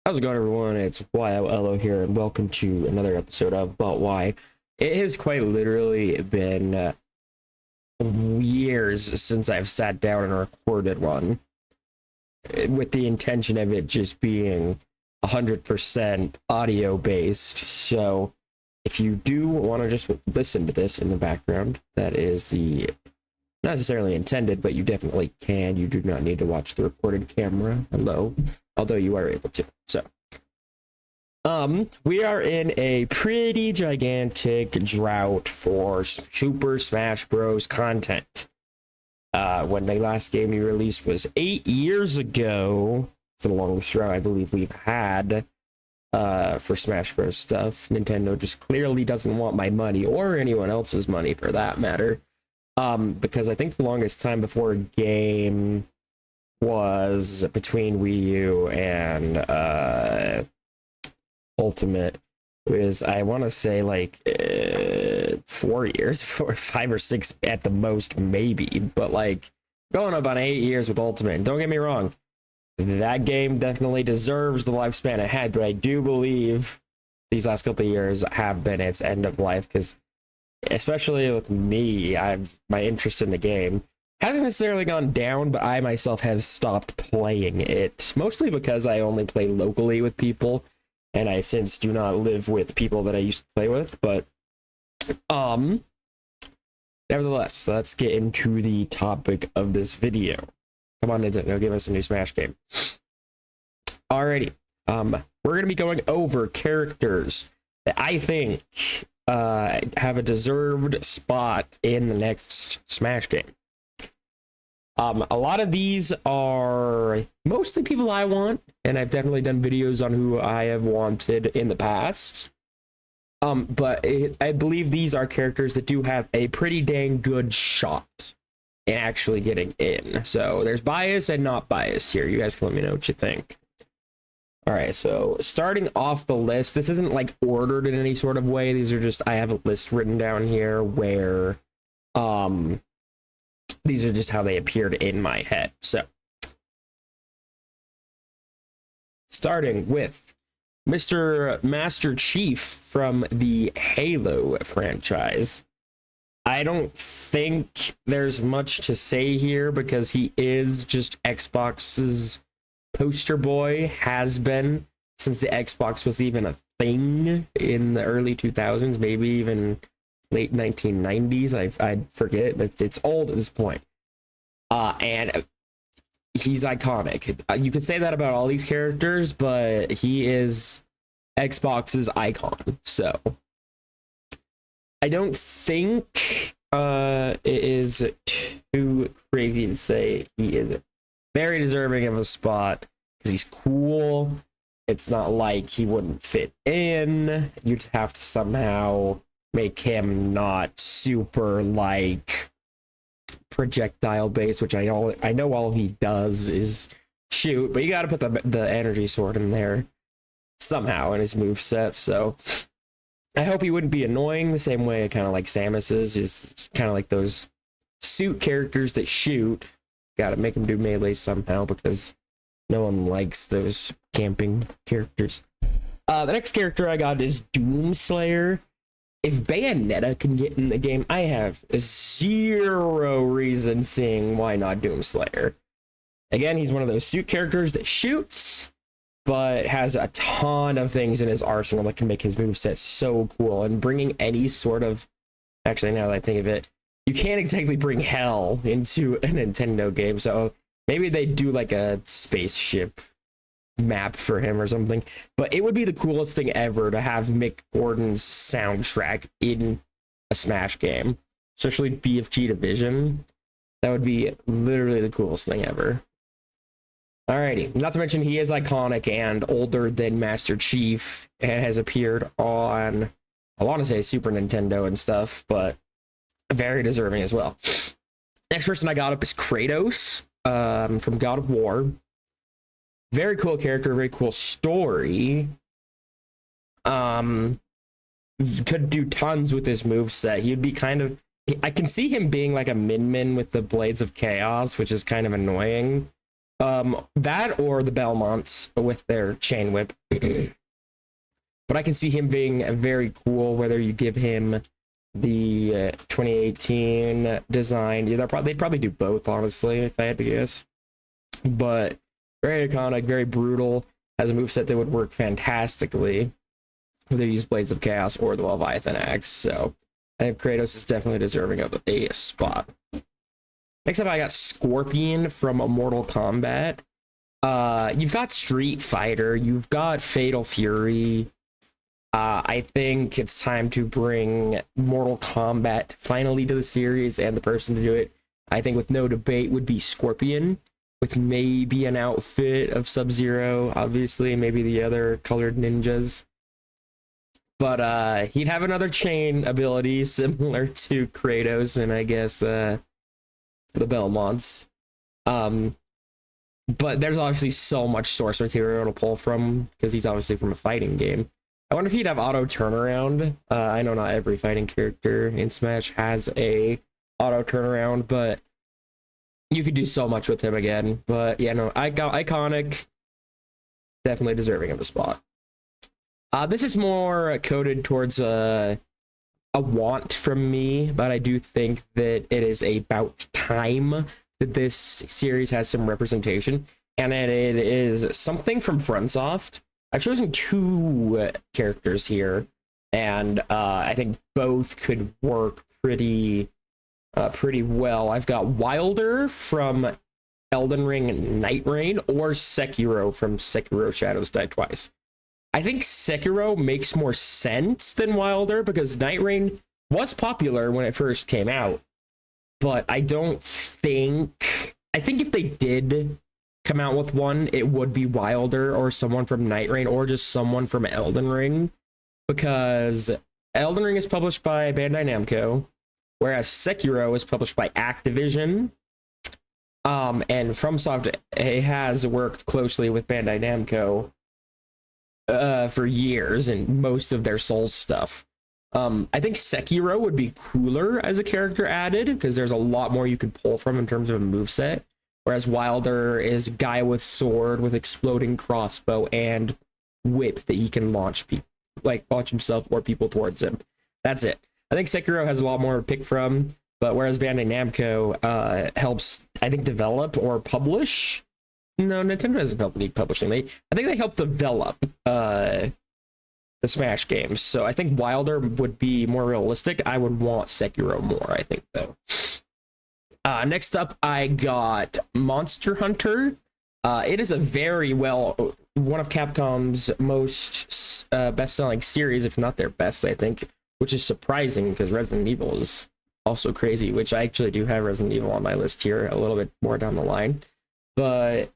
How's it going, everyone? It's YOLO here, and welcome to another episode of But Why. It has quite literally been years since I've sat down and recorded one, with the intention of it just being 100% audio based. So, if you do want to just listen to this in the background, that is the not necessarily intended, but you definitely can. You do not need to watch the recorded camera. Hello, although you are able to. So. We are in a pretty gigantic drought for Super Smash Bros. Content. When the last game you released was 8 years ago. It's the longest drought I believe we've had for Smash Bros. Stuff. Nintendo just clearly doesn't want my money, or anyone else's money for that matter. Because I think the longest time before a game was between Wii U and Ultimate was, I want to say, like 4 years, 5 or 6 at the most, maybe, but like going up on 8 years with Ultimate. And don't get me wrong, that game definitely deserves the lifespan it had, but I do believe these last couple of years have been its end of life, because especially with me, my interest in the game hasn't necessarily gone down, but I myself have stopped playing it, mostly because I only play locally with people, and I since do not live with people that I used to play with. But nevertheless, let's get into the topic of this video. Come on, Nintendo, give us a new Smash game. Alrighty, we're gonna be going over characters that I think have a deserved spot in the next Smash game. A lot of these are mostly people I want, and I've definitely done videos on who I have wanted in the past. But I believe these are characters that do have a pretty dang good shot in actually getting in. So there's bias and not bias here. You guys can let me know what you think. All right, so starting off the list, this isn't like ordered in any sort of way. These are just, I have a list written down here where these are just how they appeared in my head. So, starting with Mr. Master Chief from the Halo franchise. I don't think there's much to say here because he is just Xbox's poster boy, has been since the Xbox was even a thing in the early 2000s, maybe even late 1990s. I forget. It's old at this point. And he's iconic. You could say that about all these characters, but he is Xbox's icon. So I don't think it is too crazy to say he is very deserving of a spot because he's cool. It's not like he wouldn't fit in. You'd have to somehow make him not super like projectile based, which I know all he does is shoot, but you got to put the energy sword in there somehow in his moveset. So I hope he wouldn't be annoying the same way kind of like Samus is kind of like those suit characters that shoot. Got to make him do melee somehow because no one likes those camping characters. The next character I got is Doomslayer. If Bayonetta can get in the game, I have zero reason seeing why not Doomslayer. Again, he's one of those suit characters that shoots, but has a ton of things in his arsenal that can make his moveset so cool. And bringing any sort of... Actually, now that I think of it, you can't exactly bring hell into a Nintendo game, so maybe they do like a spaceship map for him or something, but it would be the coolest thing ever to have Mick Gordon's soundtrack in a Smash game, especially BFG Division. That would be literally the coolest thing ever. Alrighty, not to mention he is iconic and older than Master Chief and has appeared on, I want to say, Super Nintendo and stuff, but very deserving as well. Next person I got up is Kratos from God of War. Very cool character, very cool story. Could do tons with his moveset. He'd be kind of... I can see him being like a Min Min with the Blades of Chaos, which is kind of annoying. That or the Belmonts with their chain whip. But I can see him being very cool, whether you give him the 2018 design. Yeah, they'd probably do both, honestly, if I had to guess. But very iconic, very brutal, has a moveset that would work fantastically whether you use Blades of Chaos or the Leviathan Axe. So I think Kratos is definitely deserving of a spot. Next up, I got Scorpion from Mortal Kombat. You've got Street Fighter, you've got Fatal Fury. I think it's time to bring Mortal Kombat finally to the series, and the person to do it, I think with no debate, would be Scorpion, with maybe an outfit of Sub-Zero, obviously, maybe the other colored ninjas. But he'd have another chain ability similar to Kratos and I guess the Belmonts. But there's obviously so much source material to pull from because he's obviously from a fighting game. I wonder if he'd have auto turnaround. I know not every fighting character in Smash has a auto turnaround, but you could do so much with him again. But yeah, no, iconic, definitely deserving of a spot. This is more coded towards a want from me, but I do think that it is about time that this series has some representation, and that it is something from FromSoft. I've chosen two characters here, and I think both could work pretty well. I've got Wilder from Elden Ring Night Rain, or Sekiro from Sekiro Shadows Die Twice. I think Sekiro makes more sense than Wilder because Night Rain was popular when it first came out, but I think if they did come out with one, it would be Wilder or someone from Night Rain or just someone from Elden Ring, because Elden Ring is published by Bandai Namco, whereas Sekiro is published by Activision. And FromSoft has worked closely with Bandai Namco for years and most of their Souls stuff. I think Sekiro would be cooler as a character added because there's a lot more you could pull from in terms of a moveset, whereas Wilder is a guy with sword with exploding crossbow and whip that he can launch people, like launch himself or people towards him. That's it. I think Sekiro has a lot more to pick from, but whereas Bandai Namco helps, I think, develop or publish. No, Nintendo doesn't help me publishing. I think they help develop the Smash games. So I think Wilder would be more realistic. I would want Sekiro more, I think, though. Next up, I got Monster Hunter. It is a very one of Capcom's most best-selling series, if not their best, I think, which is surprising because Resident Evil is also crazy, which I actually do have Resident Evil on my list here a little bit more down the line. But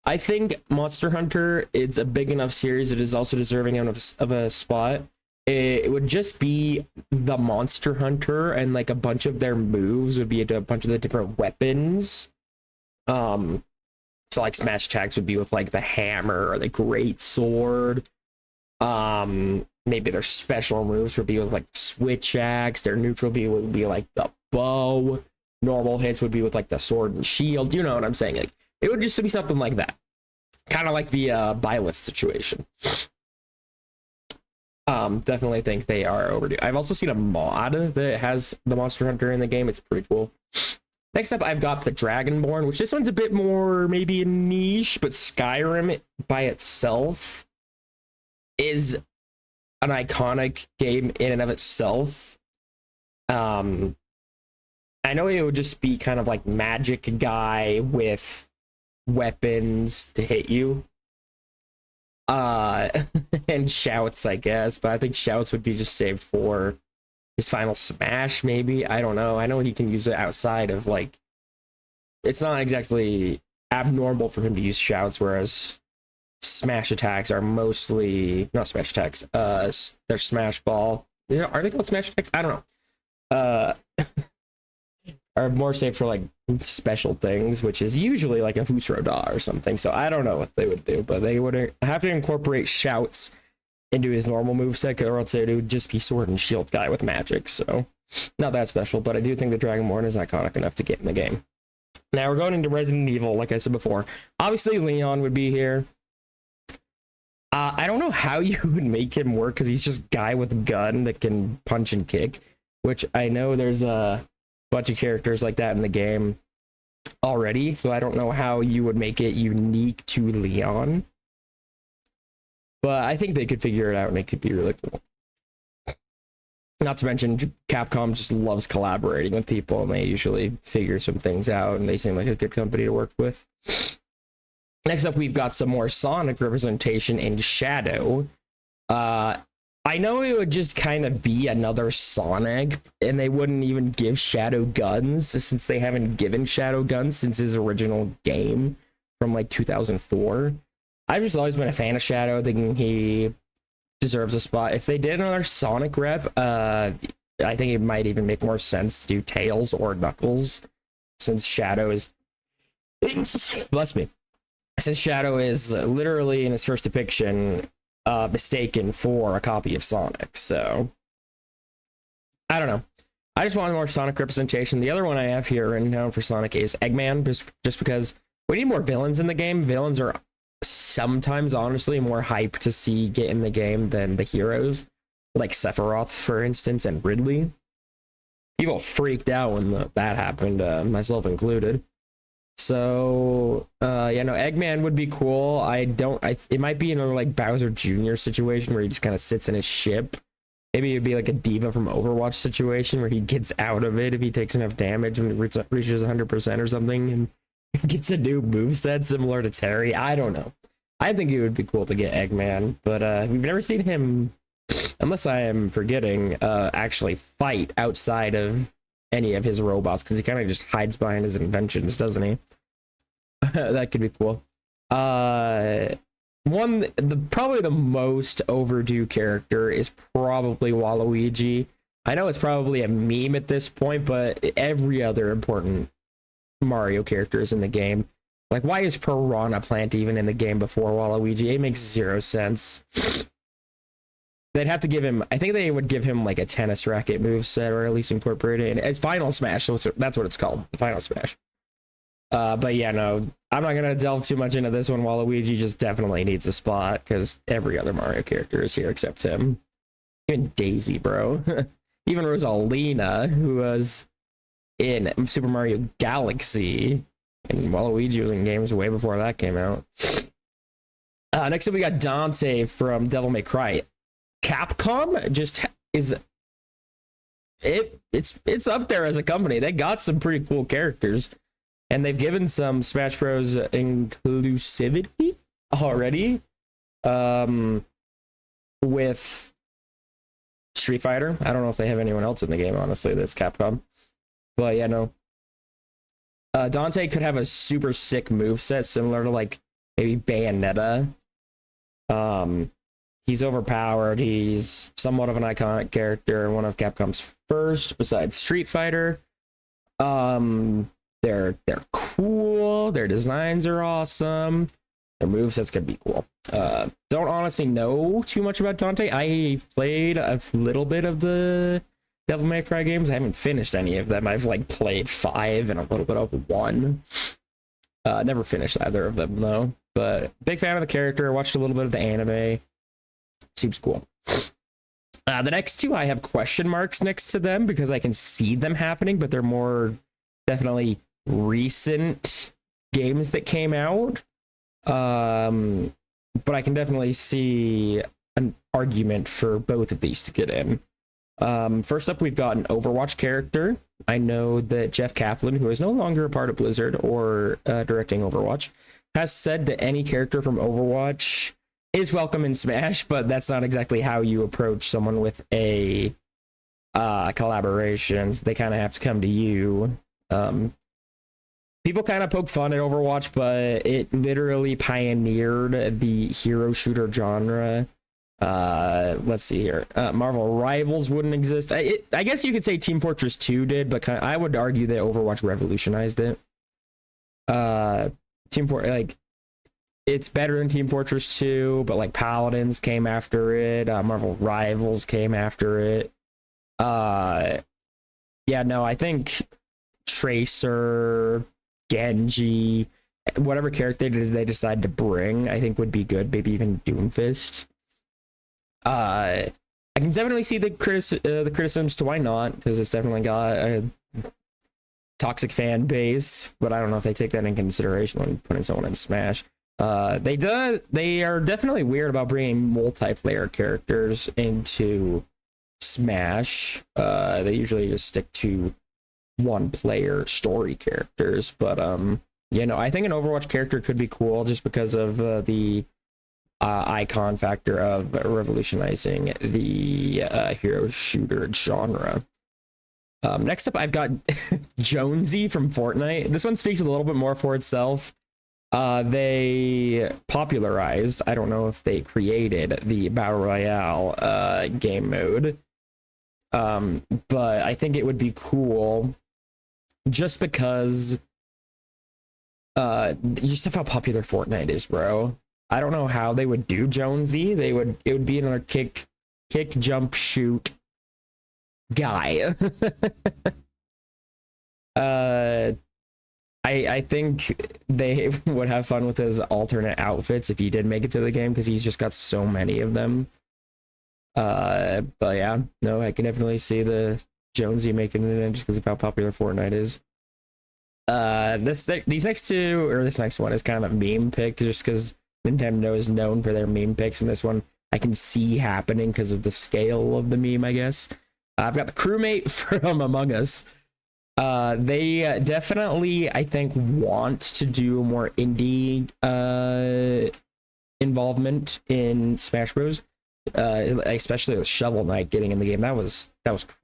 I think Monster Hunter, it's a big enough series. It is also deserving of a spot. It would just be the Monster Hunter, and like a bunch of their moves would be a bunch of the different weapons. So like Smash Attacks would be with like the hammer or the great sword. Maybe their special moves would be with like Switch Axe. Their neutral would be like the bow. Normal hits would be with like the sword and shield. You know what I'm saying? Like it would just be something like that, kind of like the Byleth situation. Definitely think they are overdue. I've also seen a mod that has the Monster Hunter in the game. It's pretty cool. Next up, I've got the Dragonborn, which this one's a bit more maybe a niche, but Skyrim by itself is an iconic game in and of itself. I know it would just be kind of like magic guy with weapons to hit you. And shouts, I guess, but I think shouts would be just saved for his final smash, maybe. I don't know. I know he can use it outside of like, it's not exactly abnormal for him to use shouts, whereas smash attacks are mostly not smash attacks. They're smash ball. Are they called smash attacks? I don't know. Are more safe for like special things, which is usually like a Fusroda or something. So I don't know what they would do, but they would have to incorporate shouts into his normal moveset, or else it would just be sword and shield guy with magic. So not that special, but I do think the Dragonborn is iconic enough to get in the game. Now we're going into Resident Evil, like I said before. Obviously, Leon would be here. I don't know how you would make him work because he's just a guy with a gun that can punch and kick, which I know there's a bunch of characters like that in the game already, so I don't know how you would make it unique to Leon. But I think they could figure it out and it could be really cool. Not to mention, Capcom just loves collaborating with people, and they usually figure some things out, and they seem like a good company to work with. Next up, we've got some more Sonic representation in Shadow. I know it would just kind of be another Sonic, and they wouldn't even give Shadow guns, since they haven't given Shadow guns since his original game from like 2004. I've just always been a fan of Shadow, thinking he deserves a spot. If they did another Sonic rep, I think it might even make more sense to do Tails or Knuckles, since Shadow is bless me, since Shadow is literally in his first depiction mistaken for a copy of Sonic. So I don't know, I just want more Sonic representation. The other one I have here written down for Sonic is Eggman, just because we need more villains in the game. Villains are sometimes honestly more hype to see get in the game than the heroes, like Sephiroth for instance, and Ridley. People freaked out when that happened, myself included. So yeah, no, Eggman would be cool. It might be another like Bowser Jr. situation where he just kind of sits in his ship. Maybe it'd be like a Diva from Overwatch situation where he gets out of it if he takes enough damage when it reaches 100% or something, and gets a new moveset similar to Terry. I don't know. I think it would be cool to get Eggman, but we've never seen him, unless I am forgetting, actually fight outside of any of his robots, because he kind of just hides behind his inventions, doesn't he? That could be cool. Probably the most overdue character is probably Waluigi. I know it's probably a meme at this point, but every other important Mario characters in the game. Like, why is Piranha Plant even in the game before Waluigi? It makes zero sense. They'd have to give him, I think they would give him like a tennis racket moveset, or at least incorporate it. And it's Final Smash, so that's what it's called, Final Smash. But yeah, no, I'm not gonna delve too much into this one. Waluigi just definitely needs a spot because every other Mario character is here except him. Even Daisy, bro. Even Rosalina, who was in Super Mario Galaxy, and Waluigi was in games way before that came out. Next up, we got Dante from Devil May Cry. Capcom just is it's up there as a company. They got some pretty cool characters, and they've given some Smash Bros. Inclusivity already. With Street Fighter. I don't know if they have anyone else in the game, honestly, that's Capcom. But yeah, no. Dante could have a super sick moveset similar to like maybe Bayonetta. He's overpowered. He's somewhat of an iconic character, one of Capcom's first besides Street Fighter. They're cool. Their designs are awesome. Their movesets could be cool. Don't honestly know too much about Dante. I played a little bit of the Devil May Cry games. I haven't finished any of them. I've like played 5 and a little bit of 1. Never finished either of them though. But big fan of the character. Watched a little bit of the anime. Seems cool. The next two, I have question marks next to them because I can see them happening, but they're more definitely recent games that came out. But I can definitely see an argument for both of these to get in. First up, we've got an Overwatch character. I know that Jeff Kaplan, who is no longer a part of Blizzard or directing Overwatch, has said that any character from Overwatch is welcome in Smash, but that's not exactly how you approach someone with a collaborations. They kind of have to come to you. People kind of poke fun at Overwatch, but it literally pioneered the hero shooter genre. Let's see here. Marvel Rivals wouldn't exist. I guess you could say Team Fortress 2 did, but I would argue that Overwatch revolutionized it. It's better than Team Fortress 2, but like Paladins came after it. Marvel Rivals came after it. Yeah, no, I think Tracer, Genji, whatever character they decide to bring, I think would be good. Maybe even Doomfist. I can definitely see the criticisms to why not, because it's definitely got a toxic fan base, but I don't know if they take that in consideration when putting someone in Smash. They are definitely weird about bringing multiplayer characters into Smash. They usually just stick to one player story characters, but you know, I think an Overwatch character could be cool just because of the icon factor of revolutionizing the hero shooter genre. Next up, I've got Jonesy from Fortnite. This one speaks a little bit more for itself. They popularized, I don't know if they created the Battle Royale game mode. But I think it would be cool just because just how popular Fortnite is, bro. I don't know how they would do Jonesy. It would be another kick, jump, shoot guy. I think they would have fun with his alternate outfits if he did make it to the game, because he's just got so many of them. But yeah, no, I can definitely see the Jonesy making it in just because of how popular Fortnite is. This next one is kind of a meme pick just because Nintendo is known for their meme picks, and this one I can see happening because of the scale of the meme, I guess. I've got the crewmate from Among Us. They definitely, I think, want to do more indie involvement in Smash Bros. Especially with Shovel Knight getting in the game. That was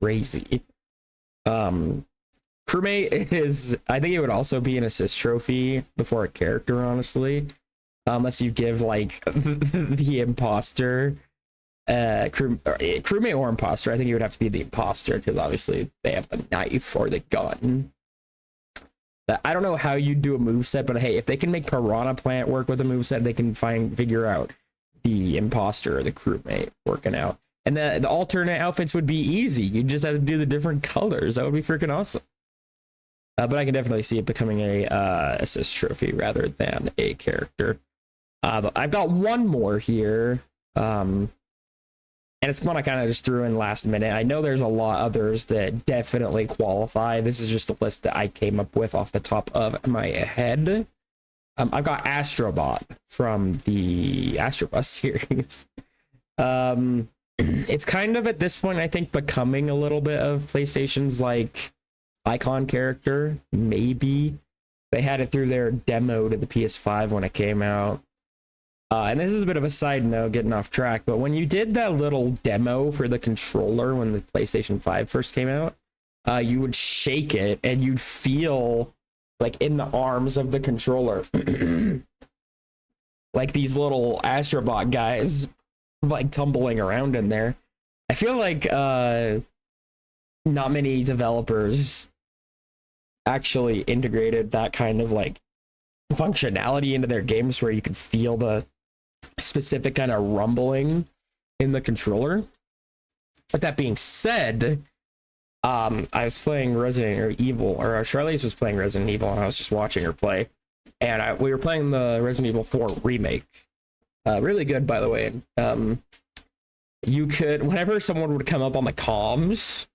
crazy. Crewmate is, I think it would also be an assist trophy before a character, honestly. Unless you give like the imposter crewmate or imposter. I think it would have to be the imposter because obviously they have the knife or the gun. But I don't know how you do a moveset, but hey, if they can make Piranha Plant work with a moveset, they can figure out the imposter or the crewmate working out. And the alternate outfits would be easy. You just have to do the different colors. That would be freaking awesome. But I can definitely see it becoming a assist trophy rather than a character. I've got one more here. And it's one I kind of just threw in last minute. I know there's a lot others that definitely qualify. This is just a list that I came up with off the top of my head. I've got Astrobot from the Astro Bus series. It's kind of at this point, I think, becoming a little bit of PlayStation's like icon character. Maybe they had it through their demo to the PS5 when it came out. And this is a bit of a side note, getting off track, but when you did that little demo for the controller when the PlayStation 5 first came out, you would shake it and you'd feel like in the arms of the controller like these little Astrobot guys like tumbling around in there. I feel like not many developers actually integrated that kind of like functionality into their games where you could feel the specific kind of rumbling in the controller. But that being said, I was playing Resident Evil, or Charlize was playing Resident Evil, and I was just watching her play. And we were playing the Resident Evil 4 remake. Really good, by the way. You could, whenever someone would come up on the comms,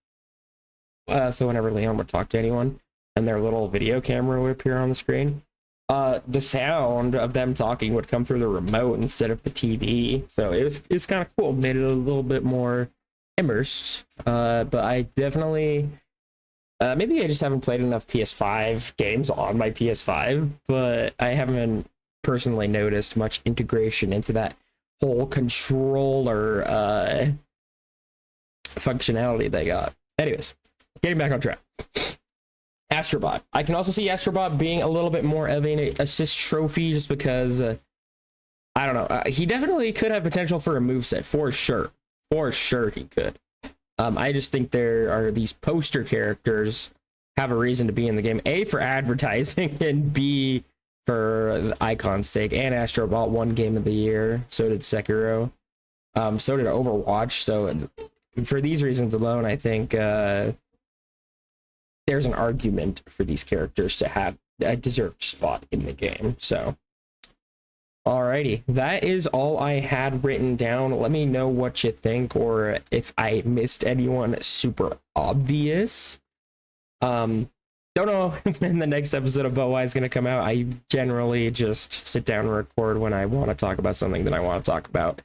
so whenever Leon would talk to anyone, and their little video camera would appear on the screen, the sound of them talking would come through the remote instead of the TV. So it was kind of cool. Made it a little bit more immersed. But I definitely maybe I just haven't played enough PS5 games on my PS5, but I haven't personally noticed much integration into that whole controller functionality they got. Anyways, getting back on track. Astrobot. I can also see Astrobot being a little bit more of an assist trophy just because, I don't know, he definitely could have potential for a moveset, for sure. For sure he could. I just think there are these poster characters have a reason to be in the game. A, for advertising, and B, for the icon's sake. And Astrobot won Game of the Year. So did Sekiro. So did Overwatch. So for these reasons alone, I think... there's an argument for these characters to have a deserved spot in the game. So, alrighty, that is all I had written down. Let me know what you think, or if I missed anyone super obvious. Don't know when the next episode of Boa is going to come out. I generally just sit down and record when I want to talk about something that I want to talk about.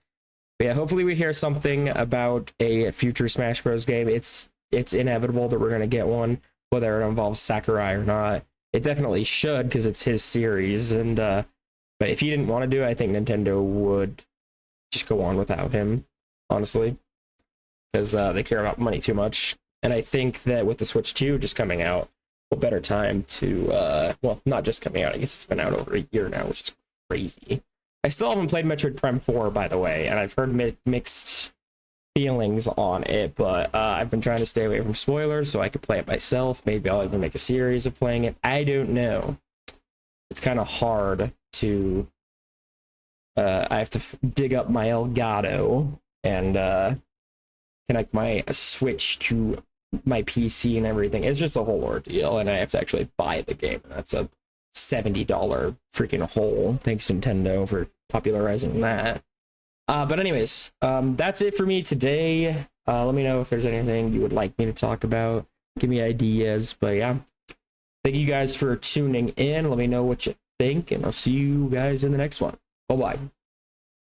But yeah, hopefully we hear something about a future Smash Bros. Game. It's inevitable that we're going to get one, whether it involves Sakurai or not. It definitely should, because it's his series. And but if he didn't want to do it, I think Nintendo would just go on without him, honestly, because they care about money too much. And I think that with the Switch 2 just coming out, a better time to well, not just coming out, I guess it's been out over a year now, which is crazy. I still haven't played Metroid Prime 4, by the way, and I've heard mixed feelings on it, but I've been trying to stay away from spoilers so I could play it myself. Maybe I'll even make a series of playing it. I don't know. It's kind of hard to I have to dig up my Elgato and connect my Switch to my PC and everything. It's just a whole ordeal, and I have to actually buy the game, and that's a $70 freaking hole. Thanks Nintendo for popularizing that. But anyways, that's it for me today. Let me know if there's anything you would like me to talk about. Give me ideas. But yeah, thank you guys for tuning in. Let me know what you think, and I'll see you guys in the next one. Bye bye.